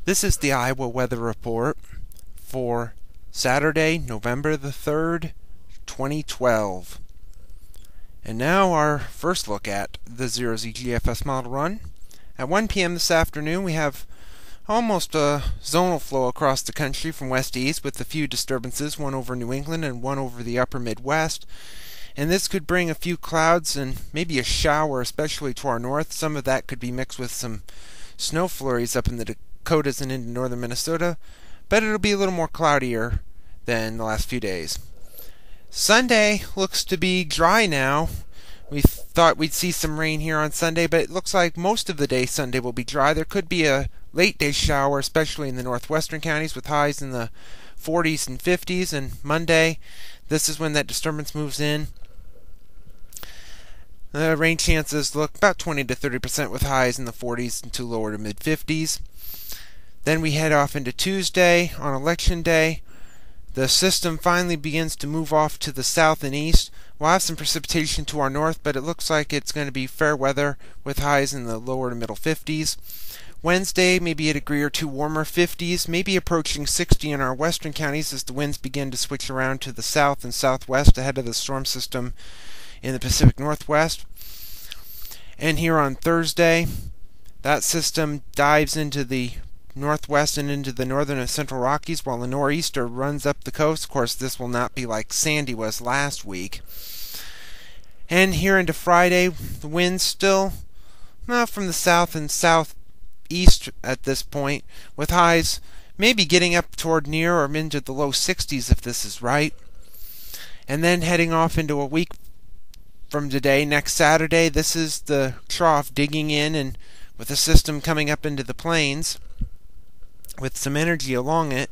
This is the Iowa weather report for Saturday, November the 3rd, 2012. And now our first look at the 0Z GFS Model Run. At 1 p.m. this afternoon, we have almost a zonal flow across the country from west to east with a few disturbances, one over New England and one over the upper Midwest. And this could bring a few clouds and maybe a shower, especially to our north. Some of that could be mixed with some snow flurries up in the Dakotas and into northern Minnesota, but it'll be a little more cloudier than the last few days. Sunday looks to be dry now. We thought we'd see some rain here on Sunday, but it looks like most of the day Sunday will be dry. There could be a late day shower, especially in the northwestern counties, with highs in the 40s and 50s. And Monday, this is when that disturbance moves in. The rain chances look about 20 to 30% with highs in the 40s to lower to mid 50s. Then we head off into Tuesday on election day. The system finally begins to move off to the south and east. We'll have some precipitation to our north, but it looks like it's going to be fair weather with highs in the lower to middle 50s. Wednesday, maybe a degree or two warmer, 50s, maybe approaching 60 in our western counties as the winds begin to switch around to the south and southwest ahead of the storm system in the Pacific Northwest. And here on Thursday, that system dives into the northwest and into the northern and central Rockies while the nor'easter runs up the coast. Of course, this will not be like Sandy was last week. And here into Friday, the winds still from the south and southeast at this point, with highs maybe getting up toward near or into the low 60s if this is right. And then heading off into a week from today, next Saturday, this is the trough digging in and with the system coming up into the plains with some energy along it,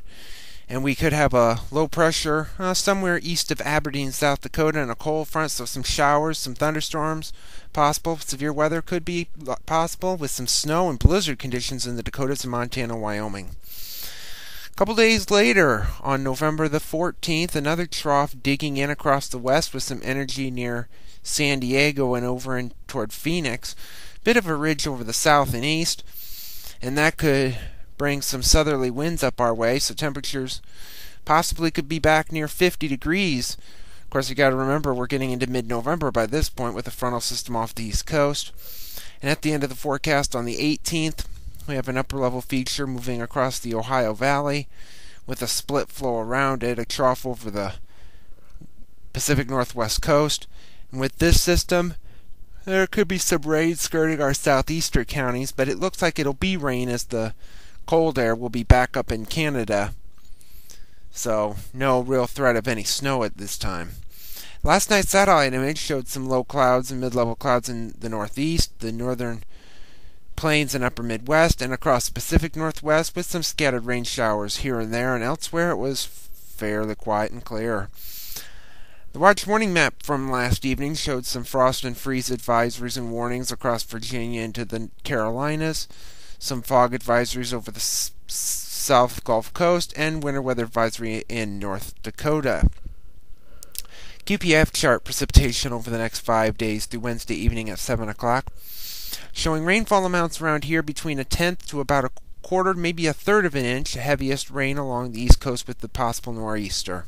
and we could have a low pressure somewhere east of Aberdeen, South Dakota, and a cold front, so some showers, some thunderstorms possible. Severe weather could be possible with some snow and blizzard conditions in the Dakotas and Montana, Wyoming. A couple days later, on November the 14th, another trough digging in across the west with some energy near San Diego and over in toward Phoenix. Bit of a ridge over the south and east, and that could bring some southerly winds up our way, so temperatures possibly could be back near 50 degrees. Of course, you got to remember we're getting into mid-November by this point with a frontal system off the east coast. And at the end of the forecast on the 18th, we have an upper-level feature moving across the Ohio Valley with a split flow around it, a trough over the Pacific Northwest coast. And with this system, there could be some rain skirting our southeastern counties, but it looks like it'll be rain as the cold air will be back up in Canada, so no real threat of any snow at this time. Last night's satellite image showed some low clouds and mid-level clouds in the northeast, the northern plains and upper Midwest, and across the Pacific Northwest with some scattered rain showers here and there, and elsewhere it was fairly quiet and clear. The watch warning map from last evening showed some frost and freeze advisories and warnings across Virginia into the Carolinas, some fog advisories over the South Gulf Coast, and winter weather advisory in North Dakota. QPF chart precipitation over the next 5 days through Wednesday evening at 7 o'clock, showing rainfall amounts around here between a tenth to about a quarter, maybe a third of an inch, heaviest rain along the east coast with the possible nor'easter.